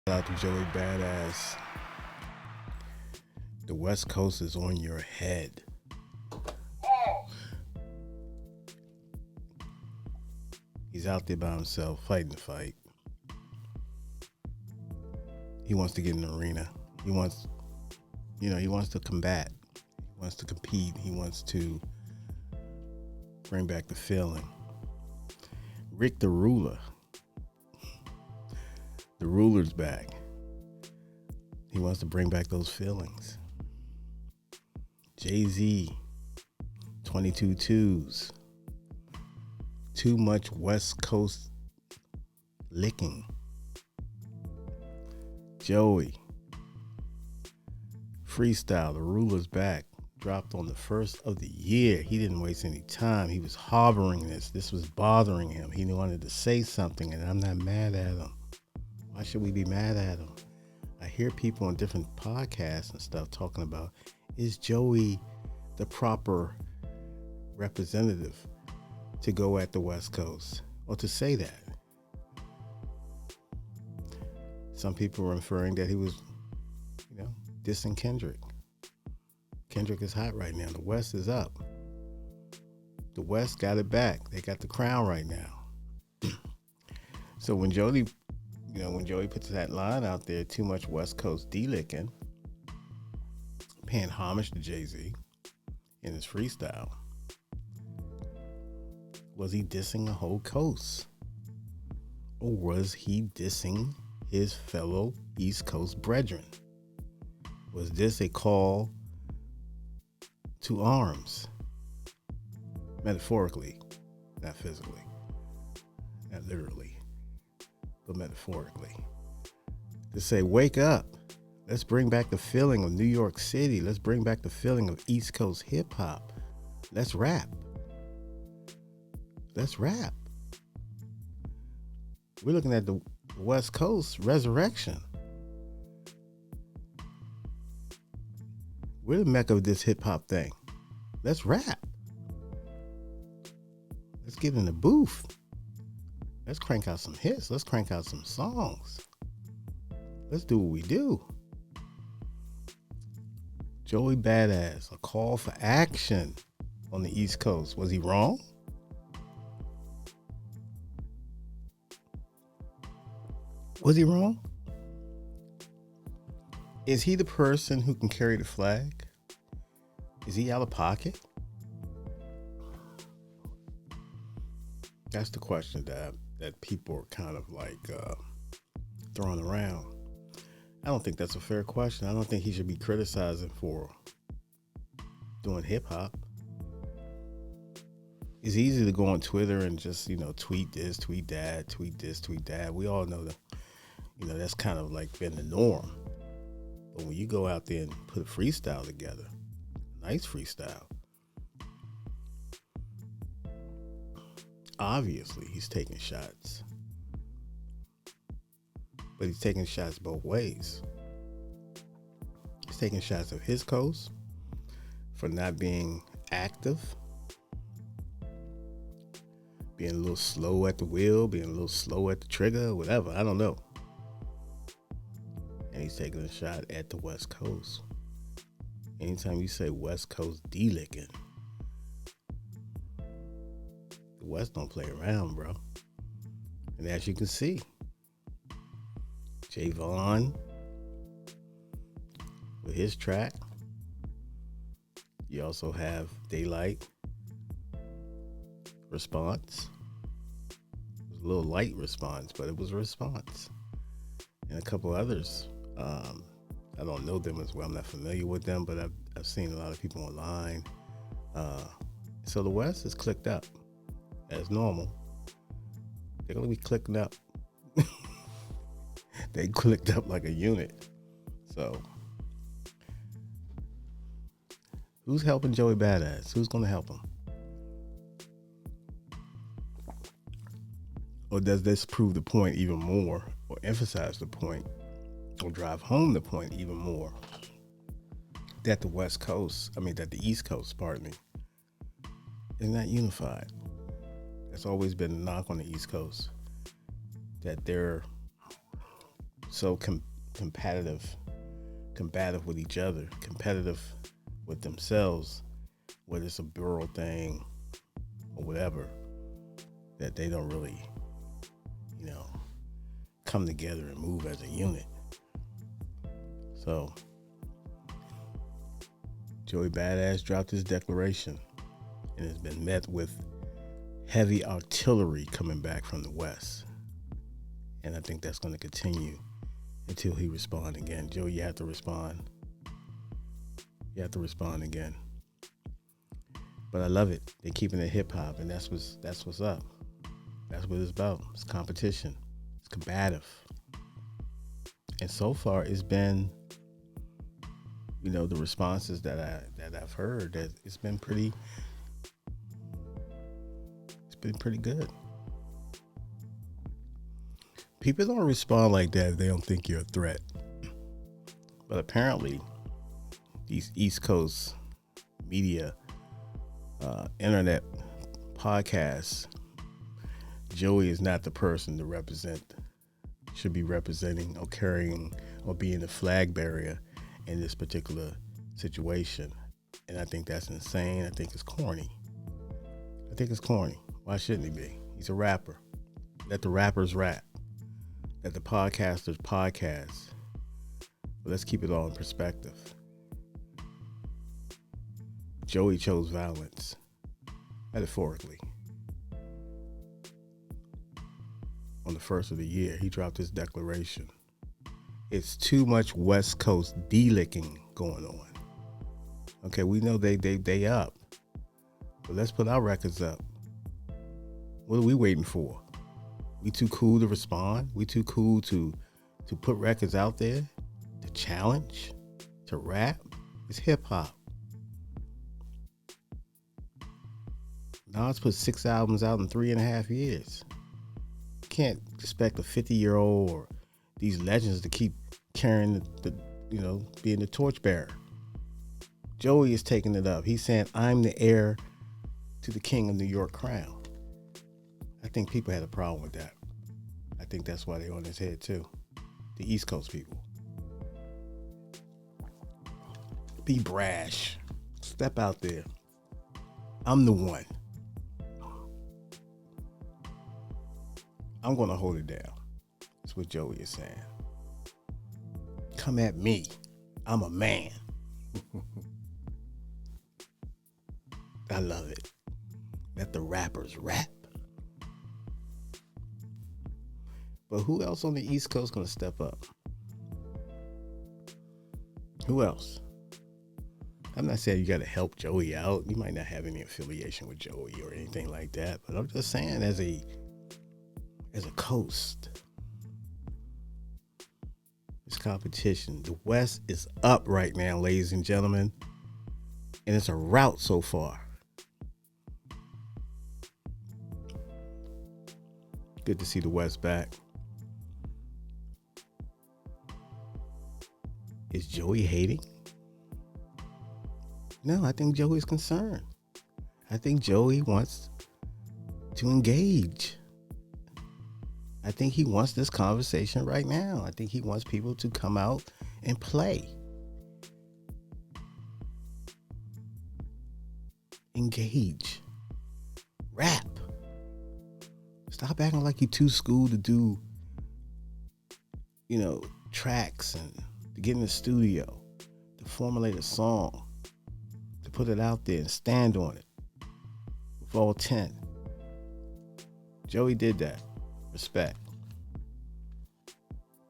Shout out to Joey Badass. The West Coast is on your head. He's out there by himself, fighting the fight. He wants to get in the arena. He wants to combat. He wants to compete. He wants to bring back the feeling. Rick the Ruler. The ruler's back. He wants to bring back those feelings. Jay-Z, 22 twos. Too much West Coast licking. Joey, freestyle, the ruler's back. Dropped on the first of the year. He didn't waste any time. He was harboring this. This was bothering him. He wanted to say something, and I'm not mad at him. Why should we be mad at him? I hear people on different podcasts and stuff talking about, is Joey the proper representative to go at the West Coast or to say that? Some people are inferring that he was, dissing Kendrick. Kendrick is hot right now. The West is up. The West got it back. They got the crown right now. So when Joey puts that line out there, too much West Coast D-licking, paying homage to Jay-Z in his freestyle, was he dissing the whole coast? Or was he dissing his fellow East Coast brethren? Was this a call to arms? Metaphorically, not physically, not literally, but metaphorically. To say, wake up. Let's bring back the feeling of New York City. Let's bring back the feeling of East Coast hip hop. Let's rap. Let's rap. We're looking at the West Coast resurrection. We're the mecca of this hip hop thing. Let's rap. Let's get in the booth. Let's crank out some hits. Let's crank out some songs. Let's do what we do. Joey Badass, a call for action on the East Coast. Was he wrong? Was he wrong? Is he the person who can carry the flag? Is he out of pocket? That's the question that people are kind of like throwing around. I don't think that's a fair question. I don't think he should be criticizing for doing hip hop. It's easy to go on Twitter and just, tweet this, tweet that, tweet this, tweet that. We all know that, that's kind of like been the norm. But when you go out there and put a freestyle together, nice freestyle, obviously he's taking shots. But he's taking shots both ways. He's taking shots of his coast for not being active, being a little slow at the wheel, being a little slow at the trigger, whatever. I don't know. And he's taking a shot at the West Coast. Anytime you say West Coast D-licking, the West don't play around, bro. And as you can see, Javon with his track. You also have Daylight response. It was a little light response, but it was a response. And a couple others. I don't know them as well. I'm not familiar with them, but I've seen a lot of people online. So the West is clicked up as normal. They're going to be clicking up. They clicked up like a unit. So, who's helping Joey Badass? Who's going to help him? Or does this prove the point even more, or emphasize the point, or drive home the point even more, that the East Coast, is not unified? That's always been a knock on the East Coast, that they're so competitive with each other, competitive with themselves, whether it's a borough thing or whatever, that they don't really, come together and move as a unit. So Joey Badass dropped his declaration and has been met with heavy artillery coming back from the West. And I think that's going to continue until he responds again. Joey, you have to respond. You have to respond again. But I love it. They're keeping it hip hop, and that's what's up. That's what it's about. It's competition. It's combative. And so far, it's been, the responses that I've heard, that it's been pretty good. People don't respond like that if they don't think you're a threat. But apparently, these East Coast media, internet podcasts, Joey is not the person to should be representing or carrying or being the flag bearer in this particular situation. And I think that's insane. I think it's corny. Why shouldn't he be? He's a rapper. Let the rappers rap. Let the podcasters podcast. But let's keep it all in perspective. Joey chose violence, metaphorically. On the first of the year, he dropped his declaration. It's too much West Coast delicking going on. Okay, we know they up. But let's put our records up. What are we waiting for? We too cool to respond? We too cool to put records out there? To challenge? To rap? It's hip hop. Nas put 6 albums out in 3.5 years. You can't expect a 50-year-old or these legends to keep carrying being the torchbearer. Joey is taking it up. He's saying, I'm the heir to the king of New York crown. I think people had a problem with that. I think that's why they're on his head too. The East Coast people. Be brash. Step out there. I'm the one. I'm going to hold it down. That's what Joey is saying. Come at me. I'm a man. I love it. Let the rappers rap. But who else on the East Coast going to step up? Who else? I'm not saying you got to help Joey out. You might not have any affiliation with Joey or anything like that. But I'm just saying as a coast, it's competition. The West is up right now, ladies and gentlemen. And it's a rout so far. Good to see the West back. Is Joey hating? No, I think Joey's concerned. I think Joey wants to engage. I think he wants this conversation right now. I think he wants people to come out and play. Engage. Rap. Stop acting like you're too school to do, tracks and to get in the studio, to formulate a song, to put it out there and stand on it with all 10. Joey did that. Respect.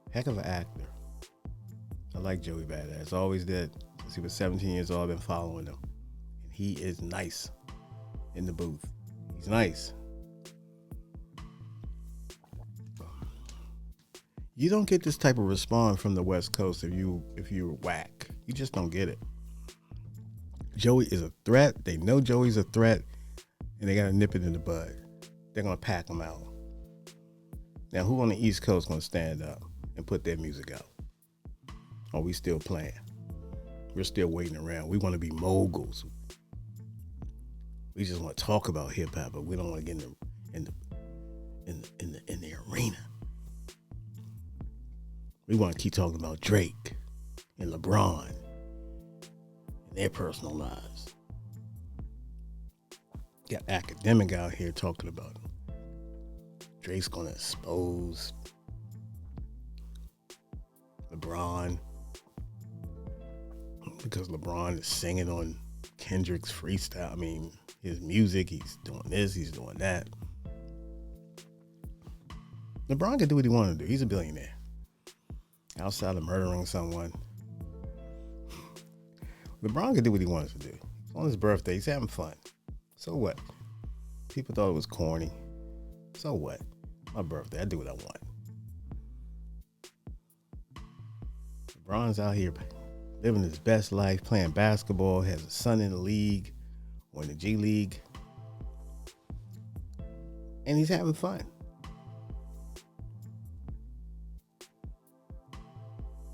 Heck of an actor. I like Joey Badass. Always did. Since he was 17 years old, I've been following him. And he is nice in the booth. He's nice. You don't get this type of response from the West Coast if you're whack. You just don't get it. Joey is a threat. They know Joey's a threat, and they got to nip it in the bud. They're going to pack him out. Now, who on the East Coast going to stand up and put their music out? Or we still playing? We're still waiting around. We want to be moguls. We just want to talk about hip hop, but we don't want to get in the arena. We want to keep talking about Drake and LeBron and their personal lives. Got academic out here talking about Drake's going to expose LeBron because LeBron is singing on Kendrick's freestyle. I mean, his music, he's doing this, he's doing that. LeBron can do what he wants to do. He's a billionaire. Outside of murdering someone, LeBron can do what he wants to do. It's on his birthday, he's having fun. So what? People thought it was corny. So what? My birthday, I do what I want. LeBron's out here living his best life, playing basketball, has a son in the league or in the G League, and he's having fun.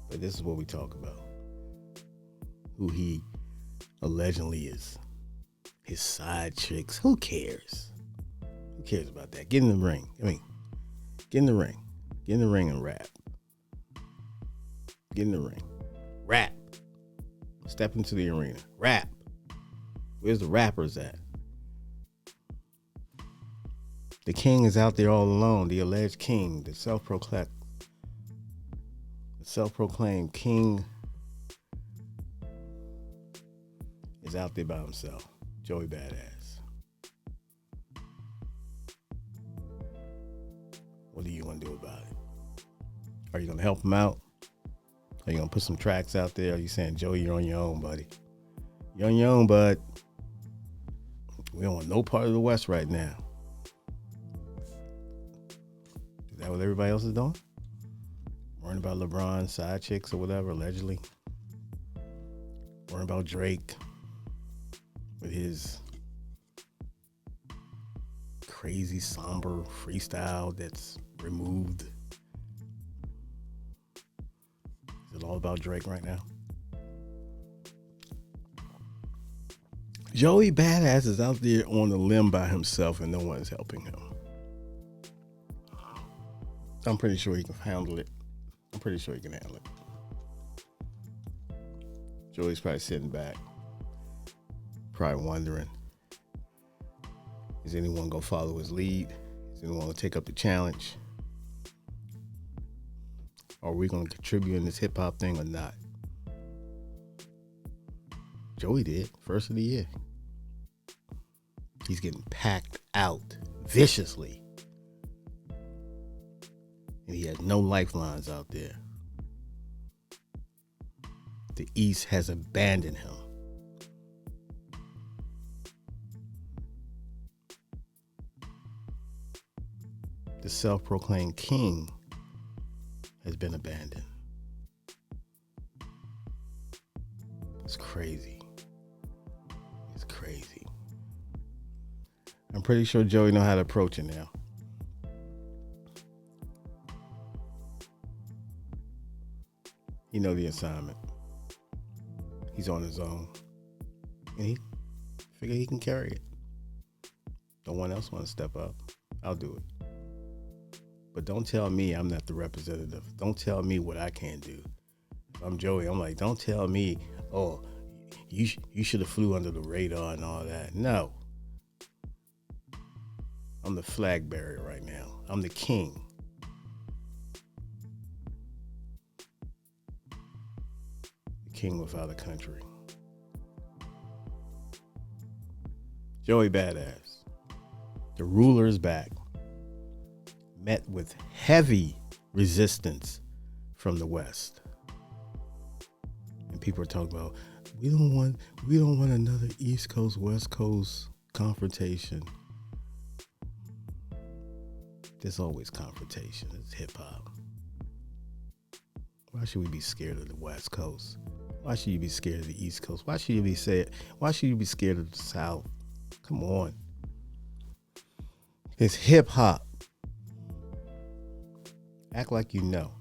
But this is what we talk about. Who he allegedly is. His side chicks. Who cares? Who cares about that? Get in the ring. Get in the ring. Get in the ring and rap. Get in the ring. Rap. Step into the arena. Rap. Where's the rappers at? The king is out there all alone. The alleged king. The self-proclaimed king is out there by himself. Joey Badass. What do you want to do about it? Are you going to help him out? Are you going to put some tracks out there? Are you saying, Joey, you're on your own, buddy? You're on your own, bud. We don't want no part of the West right now. Is that what everybody else is doing? Worrying about LeBron, side chicks or whatever, allegedly. Worrying about Drake with his crazy, somber freestyle that's removed. Is it all about Drake right now? Joey Badass is out there on the limb by himself and no one's helping him. I'm pretty sure he can handle it. Joey's probably sitting back, probably wondering, is anyone going to follow his lead? Is anyone going to take up the challenge? Are we going to contribute in this hip hop thing or not? Joey did, first of the year. He's getting packed out viciously. And he has no lifelines out there. The East has abandoned him. The self-proclaimed king has been abandoned. It's crazy. It's crazy. I'm pretty sure Joey know how to approach it now. He know the assignment. He's on his own. And he figure he can carry it. No one else want to step up. I'll do it. But don't tell me I'm not the representative. Don't tell me what I can't do. If I'm Joey, I'm like, don't tell me, oh, you should have flew under the radar and all that. No. I'm the flag bearer right now. I'm the king. The king without a country. Joey Badass. The ruler is back. Met with heavy resistance from the West. And people are talking about, we don't want another East Coast, West Coast confrontation. There's always confrontation. It's hip hop. Why should we be scared of the West Coast? Why should you be scared of the East Coast? Why should you be scared of the South? Come on. It's hip hop. Act like you know.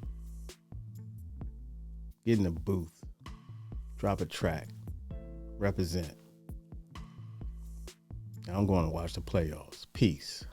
Get in the booth. Drop a track. Represent. Now I'm going to watch the playoffs. Peace.